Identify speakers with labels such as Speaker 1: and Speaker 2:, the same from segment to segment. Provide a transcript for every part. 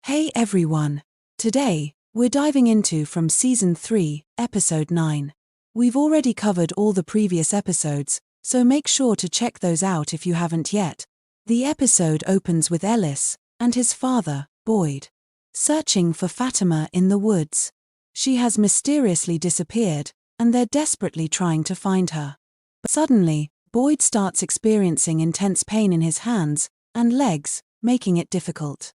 Speaker 1: Hey everyone! Today, we're diving into from Season 3, Episode 9. We've already covered all the previous episodes, so make sure to check those out if you haven't yet. The episode opens with Ellis and his father, Boyd, searching for Fatima in the woods. She has mysteriously disappeared, and they're desperately trying to find her. But suddenly, Boyd starts experiencing intense pain in his hands and legs, making it difficult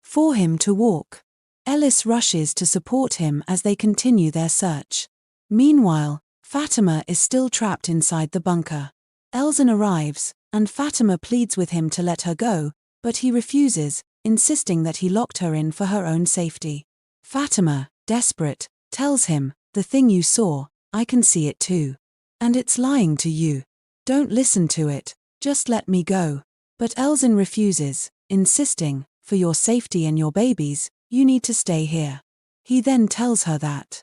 Speaker 1: for him to walk. Ellis rushes to support him as they continue their search. Meanwhile, Fatima is still trapped inside the bunker. Elzin arrives, and Fatima pleads with him to let her go, but he refuses, insisting that he locked her in for her own safety. Fatima, desperate, tells him, "The thing you saw, I can see it too. And it's lying to you. Don't listen to it, just let me go." But Elzin refuses, insisting, "For your safety and your baby's, you need to stay here." He then tells her that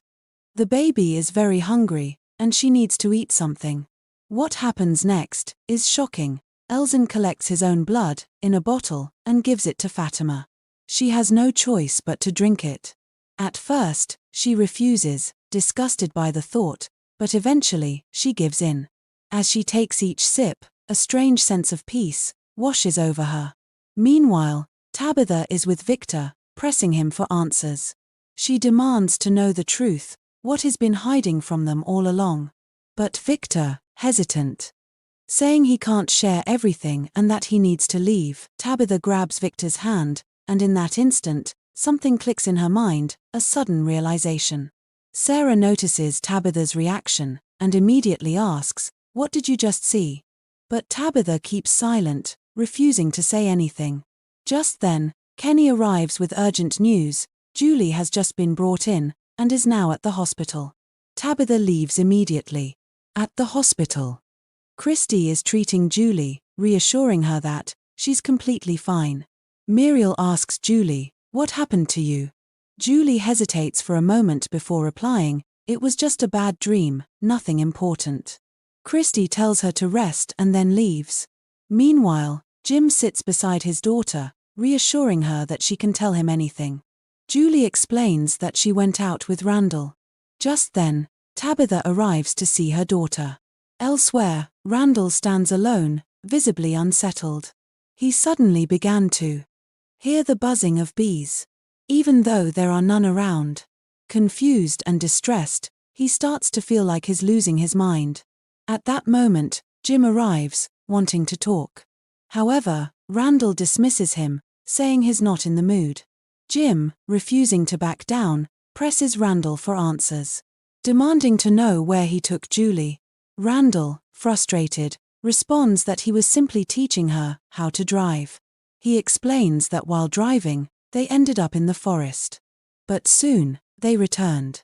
Speaker 1: the baby is very hungry, and she needs to eat something. What happens next is shocking. Elzin collects his own blood in a bottle and gives it to Fatima. She has no choice but to drink it. At first, she refuses, disgusted by the thought, but eventually, she gives in. As she takes each sip, a strange sense of peace washes over her. Meanwhile, Tabitha is with Victor, pressing him for answers. She demands to know the truth, what he's been hiding from them all along. But Victor, hesitant, saying he can't share everything and that he needs to leave, Tabitha grabs Victor's hand, and in that instant, something clicks in her mind, a sudden realization. Sarah notices Tabitha's reaction, and immediately asks, "What did you just see?" But Tabitha keeps silent, refusing to say anything. Just then, Kenny arrives with urgent news. Julie has just been brought in, and is now at the hospital. Tabitha leaves immediately. At the hospital, Christy is treating Julie, reassuring her that she's completely fine. Muriel asks Julie, "What happened to you?" Julie hesitates for a moment before replying, "It was just a bad dream, nothing important." Christy tells her to rest and then leaves. Meanwhile, Jim sits beside his daughter, reassuring her that she can tell him anything. Julie explains that she went out with Randall. Just then, Tabitha arrives to see her daughter. Elsewhere, Randall stands alone, visibly unsettled. He suddenly began to hear the buzzing of bees, even though there are none around. Confused and distressed, he starts to feel like he's losing his mind. At that moment, Jim arrives, wanting to talk. However, Randall dismisses him, saying he's not in the mood. Jim, refusing to back down, presses Randall for answers, demanding to know where he took Julie. Randall, frustrated, responds that he was simply teaching her how to drive. He explains that while driving, they ended up in the forest. But soon, they returned.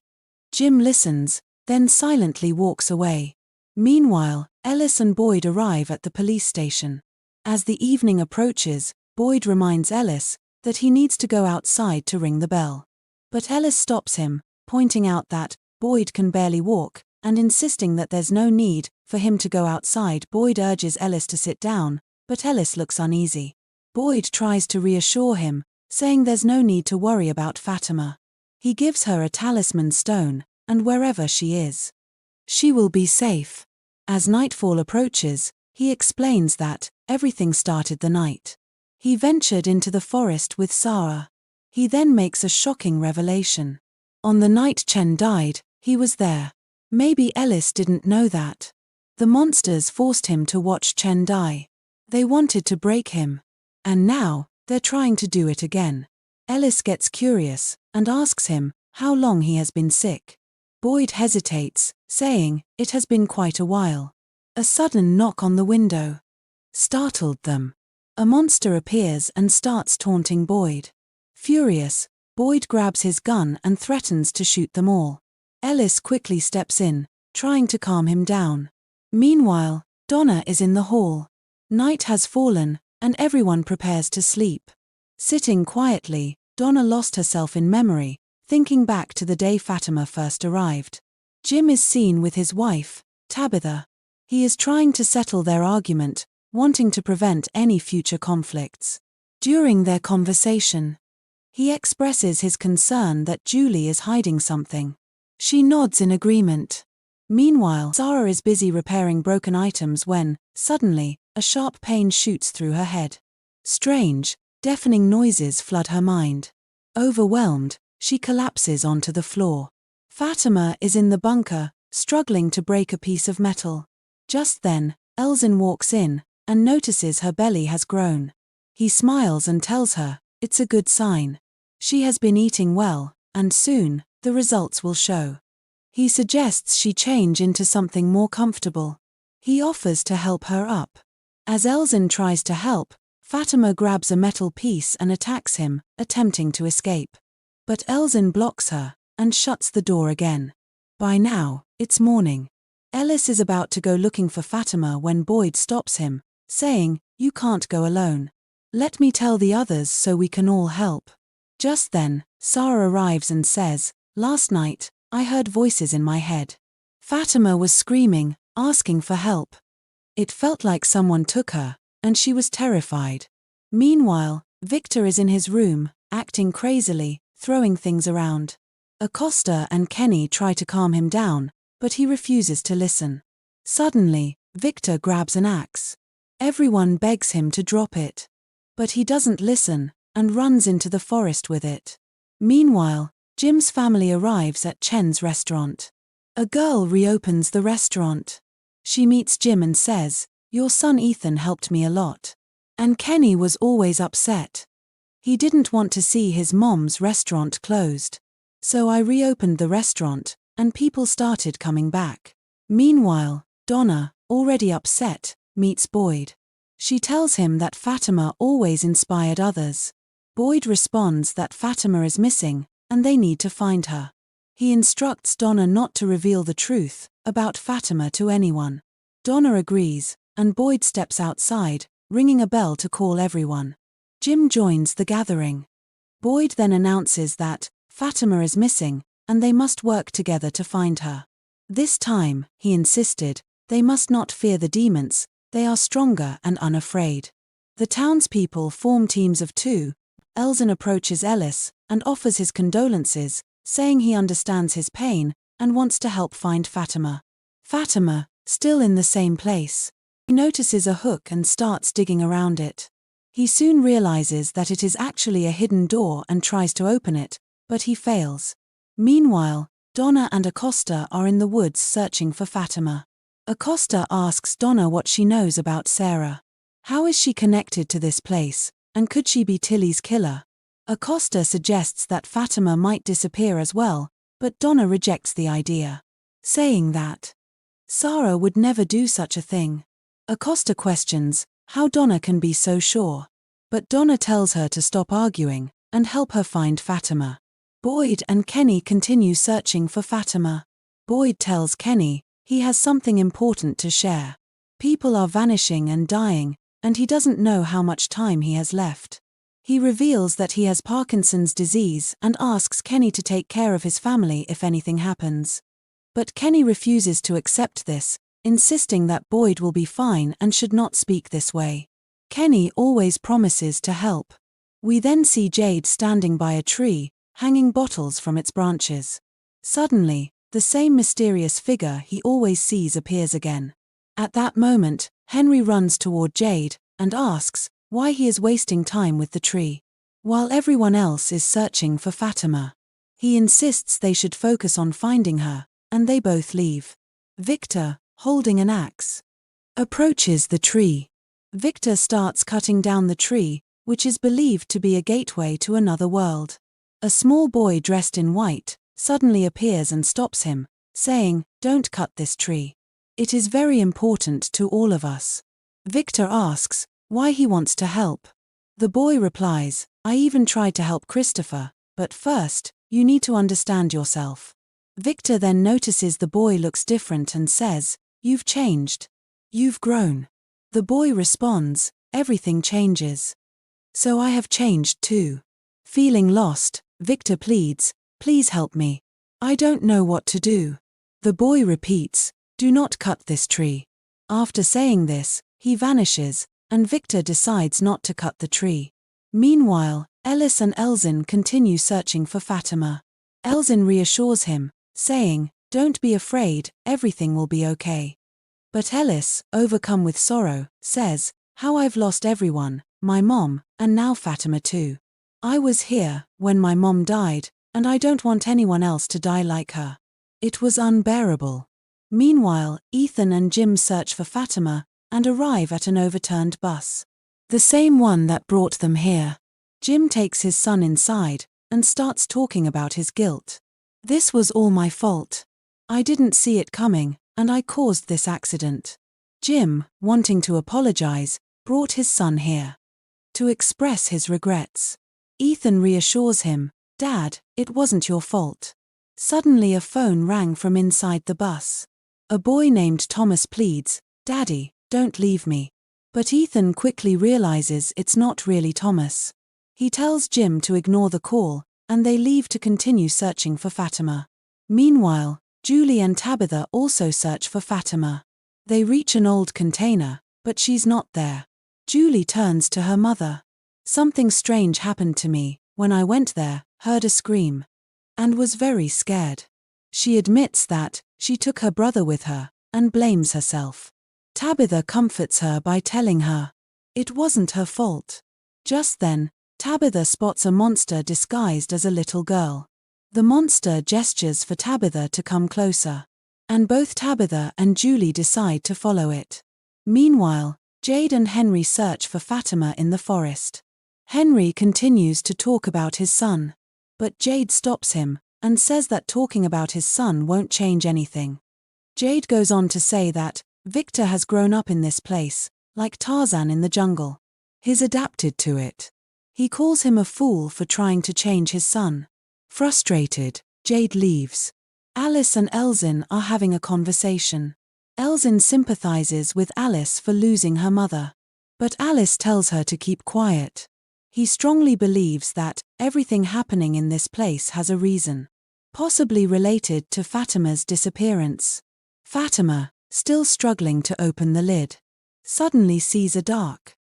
Speaker 1: Jim listens, then silently walks away. Meanwhile, Ellis and Boyd arrive at the police station. As the evening approaches, Boyd reminds Ellis that he needs to go outside to ring the bell. But Ellis stops him, pointing out that Boyd can barely walk, and insisting that there's no need for him to go outside. Boyd urges Ellis to sit down, but Ellis looks uneasy. Boyd tries to reassure him, saying there's no need to worry about Fatima. He gives her a talisman stone, and wherever she is, she will be safe. As nightfall approaches, he explains that everything started the night he ventured into the forest with Sarah. He then makes a shocking revelation. On the night Chen died, he was there. Maybe Ellis didn't know that. The monsters forced him to watch Chen die. They wanted to break him. And now, they're trying to do it again. Ellis gets curious, and asks him how long he has been sick. Boyd hesitates, saying, "It has been quite a while." A sudden knock on the window startled them. A monster appears and starts taunting Boyd. Furious, Boyd grabs his gun and threatens to shoot them all. Ellis quickly steps in, trying to calm him down. Meanwhile, Donna is in the hall. Night has fallen, and everyone prepares to sleep. Sitting quietly, Donna lost herself in memory, thinking back to the day Fatima first arrived. Jim is seen with his wife, Tabitha. He is trying to settle their argument, wanting to prevent any future conflicts. During their conversation, He expresses his concern that Julie is hiding something. She nods in agreement. Meanwhile, Sarah is busy repairing broken items when, suddenly, a sharp pain shoots through her head. Strange, deafening noises flood her mind. Overwhelmed, she collapses onto the floor. Fatima is in the bunker, struggling to break a piece of metal. Just then, Elzin walks in and notices her belly has grown. He smiles and tells her, it's a good sign. She has been eating well, and soon, the results will show. He suggests she change into something more comfortable. He offers to help her up. As Elzin tries to help, Fatima grabs a metal piece and attacks him, attempting to escape. But Elzin blocks her and shuts the door again. By now, it's morning. Ellis is about to go looking for Fatima when Boyd stops him, saying, "You can't go alone. Let me tell the others so we can all help." Just then, Sarah arrives and says, "Last night, I heard voices in my head." Fatima was screaming, asking for help. It felt like someone took her, and she was terrified. Meanwhile, Victor is in his room, acting crazily, throwing things around. Acosta and Kenny try to calm him down, but he refuses to listen. Suddenly, Victor grabs an axe. Everyone begs him to drop it. But he doesn't listen, and runs into the forest with it. Meanwhile, Jim's family arrives at Chen's restaurant. A girl reopens the restaurant. She meets Jim and says, "Your son Ethan helped me a lot." And Kenny was always upset. He didn't want to see his mom's restaurant closed. "So I reopened the restaurant, and people started coming back." Meanwhile, Donna, already upset, meets Boyd. She tells him that Fatima always inspired others. Boyd responds that Fatima is missing, and they need to find her. He instructs Donna not to reveal the truth about Fatima to anyone. Donna agrees, and Boyd steps outside, ringing a bell to call everyone. Jim joins the gathering. Boyd then announces that Fatima is missing, and they must work together to find her. This time, he insisted, they must not fear the demons, they are stronger and unafraid. The townspeople form teams of two. Elzin approaches Ellis and offers his condolences, saying he understands his pain and wants to help find Fatima. Fatima, still in the same place. He notices a hook and starts digging around it. He soon realizes that it is actually a hidden door and tries to open it, but he fails. Meanwhile, Donna and Acosta are in the woods searching for Fatima. Acosta asks Donna what she knows about Sarah. How is she connected to this place, and could she be Tilly's killer? Acosta suggests that Fatima might disappear as well, but Donna rejects the idea, saying that Sarah would never do such a thing. Acosta questions how Donna can be so sure, but Donna tells her to stop arguing and help her find Fatima. Boyd and Kenny continue searching for Fatima. Boyd tells Kenny he has something important to share. People are vanishing and dying, and he doesn't know how much time he has left. He reveals that he has Parkinson's disease and asks Kenny to take care of his family if anything happens. But Kenny refuses to accept this, insisting that Boyd will be fine and should not speak this way. Kenny always promises to help. We then see Jade standing by a tree, hanging bottles from its branches. Suddenly, the same mysterious figure he always sees appears again. At that moment, Henry runs toward Jade and asks why he is wasting time with the tree, while everyone else is searching for Fatima. He insists they should focus on finding her, and they both leave. Victor, holding an axe, approaches the tree. Victor starts cutting down the tree, which is believed to be a gateway to another world. A small boy dressed in white suddenly appears and stops him, saying, "Don't cut this tree. It is very important to all of us." Victor asks why he wants to help. The boy replies, "I even tried to help Christopher, but first, you need to understand yourself." Victor then notices the boy looks different and says, "You've changed. You've grown." The boy responds, "Everything changes. So I have changed too." Feeling lost, Victor pleads, "Please help me. I don't know what to do." The boy repeats, "Do not cut this tree." After saying this, he vanishes, and Victor decides not to cut the tree. Meanwhile, Ellis and Elzin continue searching for Fatima. Elzin reassures him, saying, "Don't be afraid, everything will be okay." But Ellis, overcome with sorrow, says, "How I've lost everyone, my mom, and now Fatima too. I was here when my mom died, and I don't want anyone else to die like her. It was unbearable." Meanwhile, Ethan and Jim search for Fatima and arrive at an overturned bus. The same one that brought them here. Jim takes his son inside and starts talking about his guilt. "This was all my fault. I didn't see it coming, and I caused this accident." Jim, wanting to apologize, brought his son here to express his regrets. Ethan reassures him, "Dad, it wasn't your fault." Suddenly a phone rang from inside the bus. A boy named Thomas pleads, "Daddy, don't leave me." But Ethan quickly realizes it's not really Thomas. He tells Jim to ignore the call, and they leave to continue searching for Fatima. Meanwhile, Julie and Tabitha also search for Fatima. They reach an old container, but she's not there. Julie turns to her mother. "Something strange happened to me when I went there, heard a scream, and was very scared." She admits that she took her brother with her and blames herself. Tabitha comforts her by telling her it wasn't her fault. Just then, Tabitha spots a monster disguised as a little girl. The monster gestures for Tabitha to come closer, and both Tabitha and Julie decide to follow it. Meanwhile, Jade and Henry search for Fatima in the forest. Henry continues to talk about his son, but Jade stops him and says that talking about his son won't change anything. Jade goes on to say that Victor has grown up in this place, like Tarzan in the jungle. He's adapted to it. He calls him a fool for trying to change his son. Frustrated, Jade leaves. Alice and Elzin are having a conversation. Elzin sympathizes with Alice for losing her mother, but Alice tells her to keep quiet. He strongly believes that everything happening in this place has a reason, possibly related to Fatima's disappearance. Fatima, still struggling to open the lid, suddenly sees a dark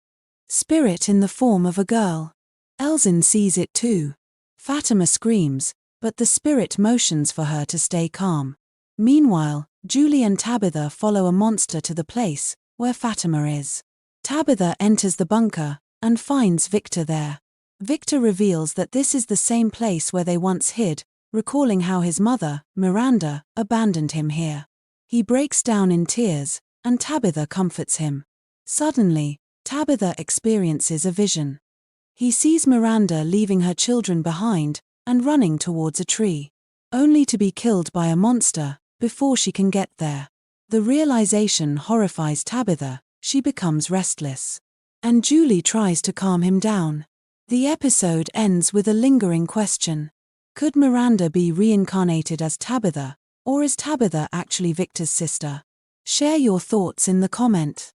Speaker 1: spirit in the form of a girl. Elzin sees it too. Fatima screams, but the spirit motions for her to stay calm. Meanwhile, Julie and Tabitha follow a monster to the place where Fatima is. Tabitha enters the bunker and finds Victor there. Victor reveals that this is the same place where they once hid, recalling how his mother, Miranda, abandoned him here. He breaks down in tears, and Tabitha comforts him. Suddenly, Tabitha experiences a vision. He sees Miranda leaving her children behind and running towards a tree, only to be killed by a monster before she can get there. The realization horrifies Tabitha. She becomes restless, and Julie tries to calm him down. The episode ends with a lingering question. Could Miranda be reincarnated as Tabitha, or is Tabitha actually Victor's sister? Share your thoughts in the comment.